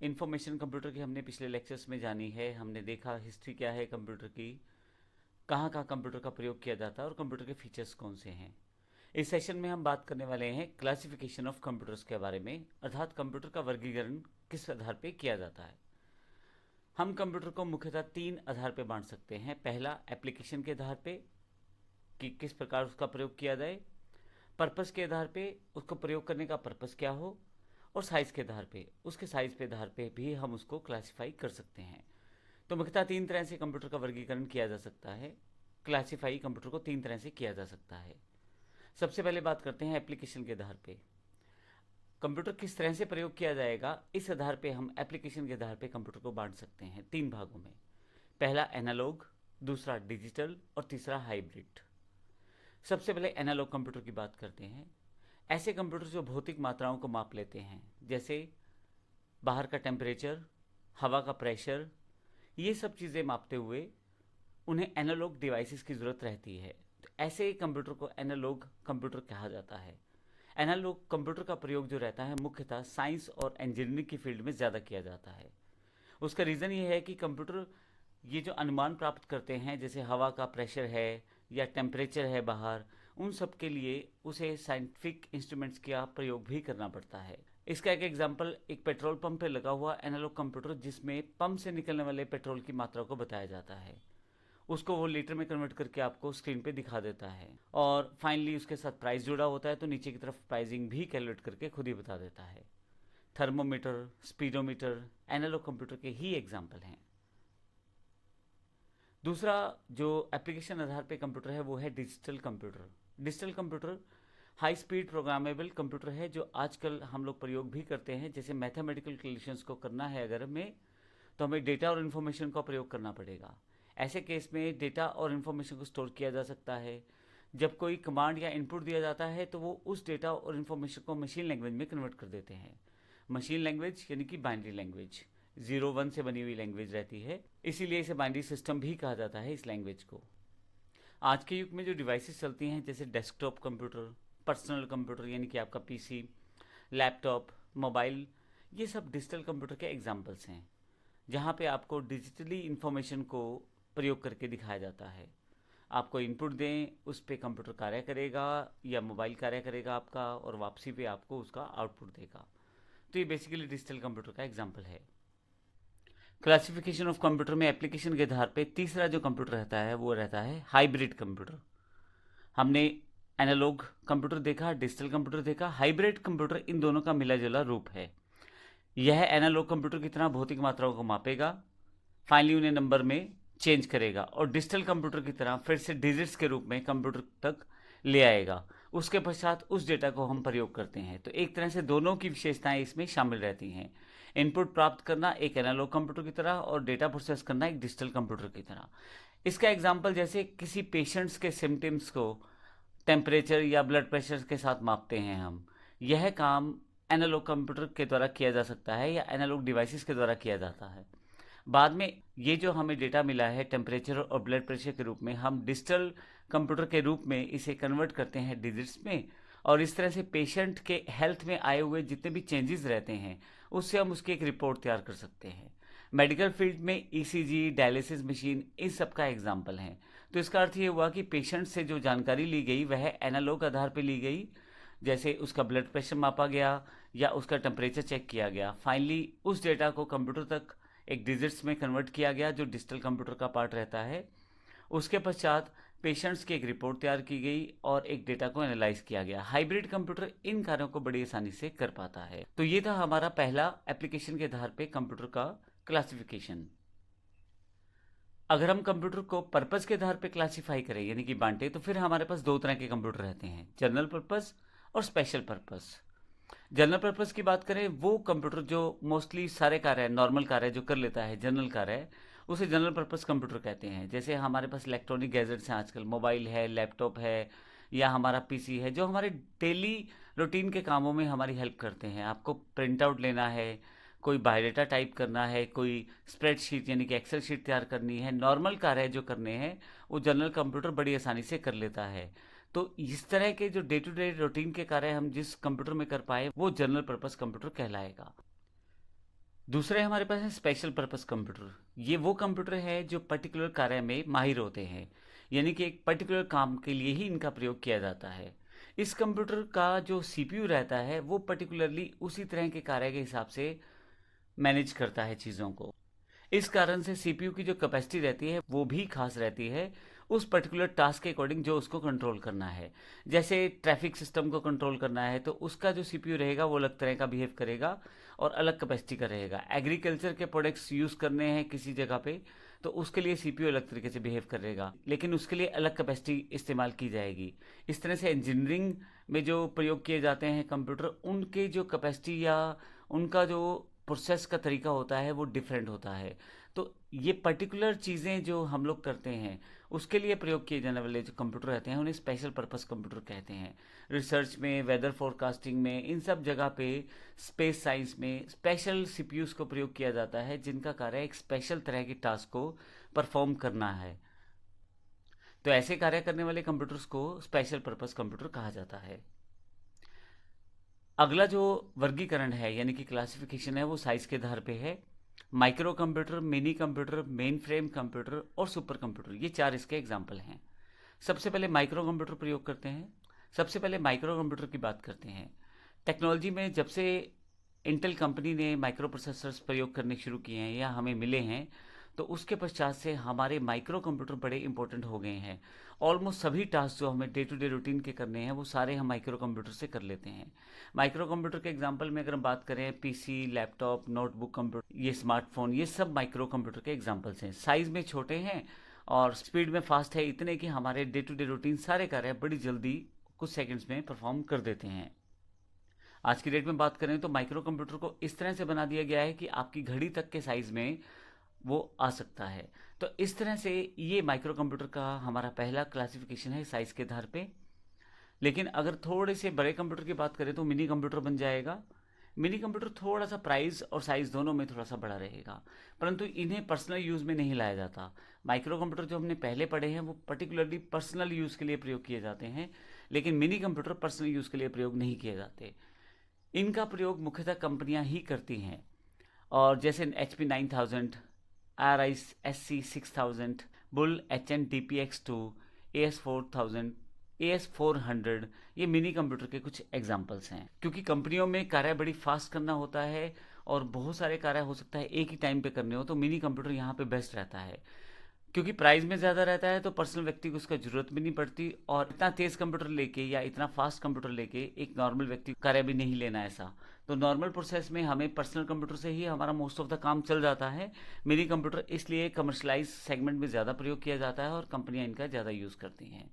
Information computer की हमने पिछले लेक्चर्स में जानी है। हमने देखा हिस्ट्री क्या है कंप्यूटर की, कहाँ कहाँ कंप्यूटर का प्रयोग किया जाता है और कंप्यूटर के फीचर्स कौन से हैं। इस सेशन में हम बात करने वाले हैं क्लासिफिकेशन ऑफ कंप्यूटर्स के बारे में, अर्थात कंप्यूटर का वर्गीकरण किस आधार पर किया जाता है। हम कंप्यूटर को मुख्यतः तीन आधार पर बांट सकते हैं। पहला, एप्लीकेशन के आधार पे कि किस प्रकार उसका प्रयोग किया जाए, पर्पस के आधार पे उसको प्रयोग करने का पर्पस क्या हो, और साइज के आधार पे उसके साइज के आधार पे भी हम उसको क्लासिफाई कर सकते हैं। तो मुख्यतः तीन तरह से कंप्यूटर का वर्गीकरण किया जा सकता है। क्लासिफाई कंप्यूटर को तीन तरह से किया जा सकता है। सबसे पहले बात करते हैं एप्लीकेशन के आधार पे। कंप्यूटर किस तरह से प्रयोग किया जाएगा, इस आधार पे हम एप्लीकेशन के आधार पे कंप्यूटर को बांट सकते हैं तीन भागों में। पहला एनालॉग, दूसरा डिजिटल और तीसरा हाइब्रिड। सबसे पहले एनालॉग कंप्यूटर की बात करते हैं। ऐसे कंप्यूटर जो भौतिक मात्राओं को माप लेते हैं, जैसे बाहर का टेम्परेचर, हवा का प्रेशर, ये सब चीज़ें मापते हुए उन्हें एनालॉग डिवाइसेस की ज़रूरत रहती है। तो ऐसे कंप्यूटर को एनालॉग कंप्यूटर कहा जाता है। एनालॉग कंप्यूटर का प्रयोग जो रहता है मुख्यतः साइंस और इंजीनियरिंग की फील्ड में ज़्यादा किया जाता है। उसका रीज़न ये है कि कंप्यूटर ये जो अनुमान प्राप्त करते हैं, जैसे हवा का प्रेशर है या टेम्परेचर है बाहर, उन सब के लिए उसे साइंटिफिक इंस्ट्रूमेंट्स का प्रयोग भी करना पड़ता है। इसका एक एग्जांपल एक पेट्रोल पंप पे लगा हुआ एनालॉग कंप्यूटर, जिसमें पंप से निकलने वाले पेट्रोल की मात्रा को बताया जाता है। उसको वो लीटर में कन्वर्ट करके आपको स्क्रीन पे दिखा देता है, और फाइनली उसके साथ प्राइस जुड़ा होता है, तो नीचे की तरफ प्राइसिंग भी कैलकुलेट करके खुद ही बता देता है। थर्मोमीटर, स्पीडोमीटर एनालॉग कंप्यूटर के ही एग्जाम्पल हैं। दूसरा जो एप्लीकेशन आधार पे कंप्यूटर है वो है digital computer. Digital computer high speed programmable computer है, जो आजकल हम लोग प्रयोग भी करते हैं। जैसे मैथमेटिकल कैलकुलेशंस को करना है अगर हमें, तो हमें डेटा और इन्फॉर्मेशन का प्रयोग करना पड़ेगा। ऐसे केस में डेटा और इन्फॉर्मेशन को स्टोर किया जा सकता है। जब कोई कमांड या इनपुट दिया जाता है तो वो उस डेटा और इन्फॉर्मेशन को मशीन लैंग्वेज में कन्वर्ट कर देते हैं। मशीन लैंग्वेज यानी कि बाइनरी लैंग्वेज, 0 1 से बनी हुई लैंग्वेज रहती है, इसीलिए इसे बाइनरी सिस्टम भी कहा जाता है इस लैंग्वेज को। आज के युग में जो डिवाइसेस चलती हैं, जैसे डेस्कटॉप कंप्यूटर, पर्सनल कंप्यूटर यानी कि आपका पीसी, लैपटॉप, मोबाइल, ये सब डिजिटल कंप्यूटर के एग्जाम्पल्स हैं, जहाँ पे आपको डिजिटली इंफॉर्मेशन को प्रयोग करके दिखाया जाता है। आपको इनपुट दें, उस पर कंप्यूटर कार्य करेगा या मोबाइल कार्य करेगा आपका, और वापसी पे आपको उसका आउटपुट देगा। तो ये बेसिकली डिजिटल कंप्यूटर का एग्जाम्पल है। क्लासिफिकेशन ऑफ कंप्यूटर में एप्लीकेशन के आधार पे तीसरा जो कंप्यूटर रहता है वो रहता है हाइब्रिड कंप्यूटर। हमने एनालॉग कंप्यूटर देखा, डिजिटल कंप्यूटर देखा, हाइब्रिड कंप्यूटर इन दोनों का मिला जुला रूप है। यह एनालॉग कंप्यूटर की तरह भौतिक मात्राओं को मापेगा, फाइनली उन्हें नंबर में चेंज करेगा, और डिजिटल कंप्यूटर की तरह फिर से डिजिट्स के रूप में कंप्यूटर तक ले आएगा। उसके पश्चात उस डेटा को हम प्रयोग करते हैं। तो एक तरह से दोनों की विशेषताएं इसमें शामिल रहती हैं। इनपुट प्राप्त करना एक एनालॉग कंप्यूटर की तरह, और डेटा प्रोसेस करना एक डिजिटल कंप्यूटर की तरह। इसका एग्जाम्पल, जैसे किसी पेशेंट्स के सिम्टम्स को टेम्परेचर या ब्लड प्रेशर के साथ मापते हैं हम, यह काम एनालॉग कंप्यूटर के द्वारा किया जा सकता है या एनालॉग डिवाइसेस के द्वारा किया जाता है। बाद में ये जो हमें डेटा मिला है टेम्परेचर और ब्लड प्रेशर के रूप में, हम डिजिटल कंप्यूटर के रूप में इसे कन्वर्ट करते हैं डिजिट्स में, और इस तरह से पेशेंट के हेल्थ में आए हुए जितने भी चेंजेस रहते हैं उससे हम उसकी एक रिपोर्ट तैयार कर सकते हैं। मेडिकल फील्ड में ईसीजी, डायलिसिस मशीन, इस सब का एग्जाम्पल है। तो इसका अर्थ ये हुआ कि पेशेंट से जो जानकारी ली गई वह एनालॉग आधार पर ली गई, जैसे उसका ब्लड प्रेशर मापा गया या उसका टेम्परेचर चेक किया गया। फाइनली उस डेटा को कंप्यूटर तक एक डिजिट्स में कन्वर्ट किया गया, जो डिजिटल कंप्यूटर का पार्ट रहता है। उसके पश्चात पेशेंट्स की एक रिपोर्ट तैयार की गई और एक डेटा को एनालाइज किया गया। हाइब्रिड कंप्यूटर इन कार्यों को बड़ी आसानी से कर पाता है। तो ये था हमारा पहला एप्लीकेशन के आधार पे कंप्यूटर का क्लासिफिकेशन। अगर हम कंप्यूटर को पर्पस के आधार पे क्लासिफाई करें यानी कि बांटे, तो फिर हमारे पास दो तरह के कंप्यूटर रहते हैं, जनरल पर्पस और स्पेशल पर्पस। जनरल पर्पस की बात करें, वो कंप्यूटर जो मोस्टली सारे कार्य, नॉर्मल कार्य जो कर लेता है, जनरल कार्य, उसे जनरल पर्पस कंप्यूटर कहते हैं। जैसे हमारे पास इलेक्ट्रॉनिक गैजेट्स हैं आजकल, मोबाइल है, लैपटॉप है या हमारा पीसी है, जो हमारे डेली रूटीन के कामों में हमारी हेल्प करते हैं। आपको प्रिंट आउट लेना है, कोई बायोडाटा टाइप करना है, कोई स्प्रेडशीट यानी कि एक्सेल शीट तैयार करनी है, नॉर्मल कार्य जो करने हैं वो जनरल कंप्यूटर बड़ी आसानी से कर लेता है। तो इस तरह के जो डे टू डे रूटीन के कार्य हम जिस कंप्यूटर में कर पाए वो जनरल पर्पस कंप्यूटर कहलाएगा। दूसरे हमारे पास है स्पेशल पर्पस कंप्यूटर। ये वो कंप्यूटर है जो पर्टिकुलर कार्य में माहिर होते हैं, यानी कि एक पर्टिकुलर काम के लिए ही इनका प्रयोग किया जाता है। इस कंप्यूटर का जो सीपीयू रहता है वो पर्टिकुलरली उसी तरह के कार्य के हिसाब से मैनेज करता है चीज़ों को। इस कारण से सीपीयू की जो कैपेसिटी रहती है वो भी खास रहती है उस पर्टिकुलर टास्क के अकॉर्डिंग जो उसको कंट्रोल करना है। जैसे ट्रैफिक सिस्टम को कंट्रोल करना है तो उसका जो सीपीयू रहेगा वो अलग तरह का बिहेव करेगा और अलग कैपेसिटी का रहेगा। एग्रीकल्चर के प्रोडक्ट्स यूज़ करने हैं किसी जगह पे तो उसके लिए सीपीयू अलग तरीके से बिहेव करेगा, लेकिन उसके लिए अलग कैपेसिटी इस्तेमाल की जाएगी। इस तरह से इंजीनियरिंग में जो प्रयोग किए जाते हैं कंप्यूटर, उनके जो कैपेसिटी या उनका जो प्रोसेस का तरीका होता है वो डिफरेंट होता है। तो ये पर्टिकुलर चीज़ें जो हम लोग करते हैं उसके लिए प्रयोग किए जाने वाले जो कंप्यूटर रहते हैं उन्हें स्पेशल पर्पस कंप्यूटर कहते हैं। रिसर्च में, वेदर फोरकास्टिंग में, इन सब जगह पे, स्पेस साइंस में स्पेशल सीपीयूज को प्रयोग किया जाता है जिनका कार्य एक स्पेशल तरह की टास्क को परफॉर्म करना है। तो ऐसे कार्य करने वाले कंप्यूटर्स को स्पेशल पर्पस कंप्यूटर कहा जाता है। अगला जो वर्गीकरण है यानी कि क्लासिफिकेशन है वो साइज के आधार पे है। Micro computer, mini computer, main frame computer और सुपर कंप्यूटर, ये चार इसके एग्जाम्पल हैं। सबसे पहले माइक्रो कंप्यूटर प्रयोग करते हैं। सबसे पहले माइक्रो कंप्यूटर की बात करते हैं। टेक्नोलॉजी में जब से इंटेल कंपनी ने माइक्रो प्रोसेसर्स प्रयोग करने शुरू किए हैं या हमें मिले हैं तो उसके पश्चात से हमारे माइक्रो कंप्यूटर बड़े इंपॉर्टेंट हो गए हैं। ऑलमोस्ट सभी टास्क जो हमें डे टू डे रूटीन के करने हैं वो सारे हम माइक्रो कंप्यूटर से कर लेते हैं। माइक्रो कंप्यूटर के एग्जांपल में अगर हम बात करें, पीसी, लैपटॉप, नोटबुक कंप्यूटर, ये स्मार्टफोन, ये सब माइक्रो कंप्यूटर के एग्जांपल्स हैं। साइज में छोटे हैं और स्पीड में फास्ट है, इतने कि हमारे डे टू डे रूटीन सारे कार्य बड़ी जल्दी कुछ सेकंड्स में परफॉर्म कर देते हैं। आज की डेट में बात करें तो माइक्रो कंप्यूटर को इस तरह से बना दिया गया है कि आपकी घड़ी तक के साइज में वो आ सकता है। तो इस तरह से ये माइक्रो कंप्यूटर का हमारा पहला क्लासिफिकेशन है साइज के आधार पे। लेकिन अगर थोड़े से बड़े कंप्यूटर की बात करें तो मिनी कंप्यूटर बन जाएगा। मिनी कंप्यूटर थोड़ा सा प्राइस और साइज दोनों में थोड़ा सा बड़ा रहेगा, परंतु इन्हें पर्सनल यूज़ में नहीं लाया जाता। माइक्रो कंप्यूटर जो हमने पहले पढ़े हैं वो पर्टिकुलरली पर्सनल यूज़ के लिए प्रयोग किए जाते हैं, लेकिन मिनी कंप्यूटर पर्सनल यूज़ के लिए प्रयोग नहीं किए जाते। इनका प्रयोग मुख्यतः कंपनियां ही करती हैं, और जैसे HP 9000, RISC 6000, bull HN-DPX2, AS4000, AS400, ये मिनी कंप्यूटर के कुछ एग्जाम्पल्स हैं। क्योंकि कंपनियों में कार्य बड़ी फास्ट करना होता है और बहुत सारे कार्य हो सकता है एक ही टाइम पे करने हो, तो मिनी कंप्यूटर यहाँ पे बेस्ट रहता है। क्योंकि प्राइस में ज़्यादा रहता है तो पर्सनल व्यक्ति को उसका जरूरत भी नहीं पड़ती, और इतना तेज़ कंप्यूटर लेके या इतना फास्ट कंप्यूटर लेके एक नॉर्मल व्यक्ति कार्य भी नहीं लेना ऐसा। तो नॉर्मल प्रोसेस में हमें पर्सनल कंप्यूटर से ही हमारा मोस्ट ऑफ द काम चल जाता है। मिनी कंप्यूटर इसलिए कमर्शलाइज सेगमेंट में ज़्यादा प्रयोग किया जाता है और कंपनियां इनका ज़्यादा यूज़ करती हैं।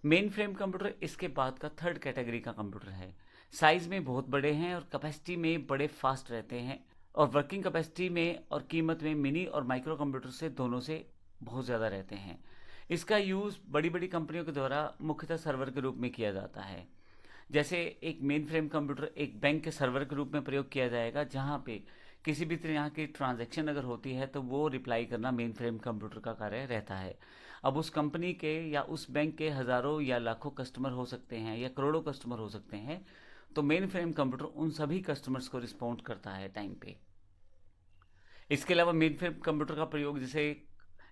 मेन फ्रेम कंप्यूटर इसके बाद का थर्ड कैटेगरी का कंप्यूटर है। साइज में बहुत बड़े हैं और कैपेसिटी में बड़े फास्ट रहते हैं, और वर्किंग कैपेसिटी में और कीमत में मिनी और माइक्रो कंप्यूटर से दोनों से बहुत ज़्यादा रहते हैं। इसका यूज़ बड़ी बड़ी कंपनियों के द्वारा मुख्यतः सर्वर के रूप में किया जाता है। जैसे एक मेन फ्रेम कंप्यूटर एक बैंक के सर्वर के रूप में प्रयोग किया जाएगा, जहाँ पे किसी भी तरह की ट्रांजैक्शन अगर होती है तो वो रिप्लाई करना मेन फ्रेम कंप्यूटर का कार्य रहता है। अब उस कंपनी के या उस बैंक के हज़ारों या लाखों कस्टमर हो सकते हैं या करोड़ों कस्टमर हो सकते हैं, तो मेन फ्रेम कंप्यूटर उन सभी कस्टमर्स को रिस्पॉन्ड करता है टाइम पे। इसके अलावा मेन फ्रेम कंप्यूटर का प्रयोग जैसे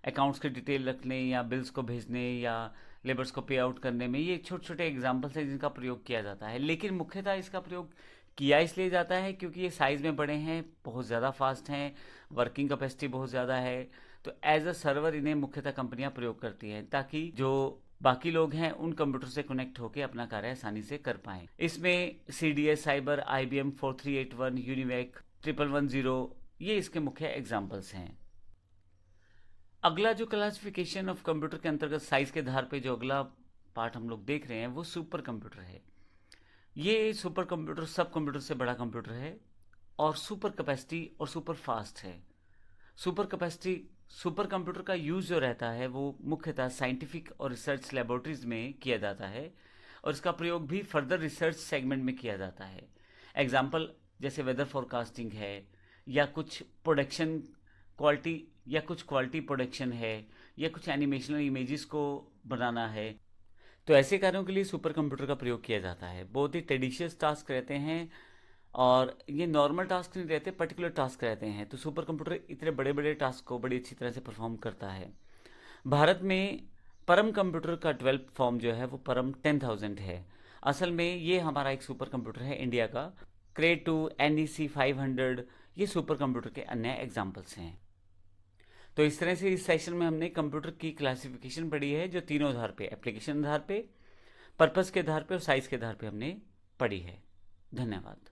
अकाउंट्स के डिटेल रखने या बिल्स को भेजने या लेबर्स को पे आउट करने में, ये छोटे छोटे एग्जाम्पल्स हैं जिनका प्रयोग किया जाता है। लेकिन मुख्यतः इसका प्रयोग किया इसलिए जाता है क्योंकि ये साइज़ में बड़े हैं, बहुत ज़्यादा फास्ट हैं, वर्किंग कैपेसिटी बहुत ज़्यादा है। तो एज अ सर्वर इन्हें मुख्यतः कंपनियां प्रयोग करती हैं ताकि जो बाकी लोग हैं उन कंप्यूटर से कनेक्ट होकर अपना कार्य आसानी से कर पाएं। इसमें CDS, साइबर, IBM 4381, यूनिवेक 1110, ये इसके मुख्य एग्जाम्पल्स हैं। अगला जो क्लासिफिकेशन ऑफ कंप्यूटर के अंतर्गत साइज के आधार पे जो अगला पार्ट हम लोग देख रहे हैं वो सुपर कंप्यूटर है। ये सुपर कंप्यूटर सब कंप्यूटर से बड़ा कंप्यूटर है और सुपर कैपेसिटी और सुपर फास्ट है। सुपर कैपेसिटी सुपर कंप्यूटर का यूज़ जो रहता है वो मुख्यतः साइंटिफिक और रिसर्च लेबोरेटरीज में किया जाता है, और इसका प्रयोग भी फर्दर रिसर्च सेगमेंट में किया जाता है। एग्जाम्पल जैसे वेदर फोरकास्टिंग है, या कुछ प्रोडक्शन क्वालिटी, या कुछ क्वालिटी प्रोडक्शन है, या कुछ एनिमेशनल इमेजेस को बनाना है, तो ऐसे कार्यों के लिए सुपर कंप्यूटर का प्रयोग किया जाता है। बहुत ही टेडिशियस टास्क रहते हैं और ये नॉर्मल टास्क नहीं रहते, पर्टिकुलर टास्क रहते हैं। तो सुपर कंप्यूटर इतने बड़े बड़े टास्क को बड़ी अच्छी तरह से परफॉर्म करता है। भारत में परम कंप्यूटर का 12 फॉर्म जो है वो परम 10,000 है। असल में ये हमारा एक सुपर कंप्यूटर है इंडिया का। क्रे 2, NEC 500, ये सुपर कंप्यूटर के अन्य एग्जाम्पल्स हैं। तो इस तरह से इस सेशन में हमने कंप्यूटर की क्लासिफिकेशन पढ़ी है, जो तीनों आधार पे, एप्लीकेशन आधार पे, पर्पस के आधार पे और साइज के आधार पे हमने पढ़ी है। धन्यवाद।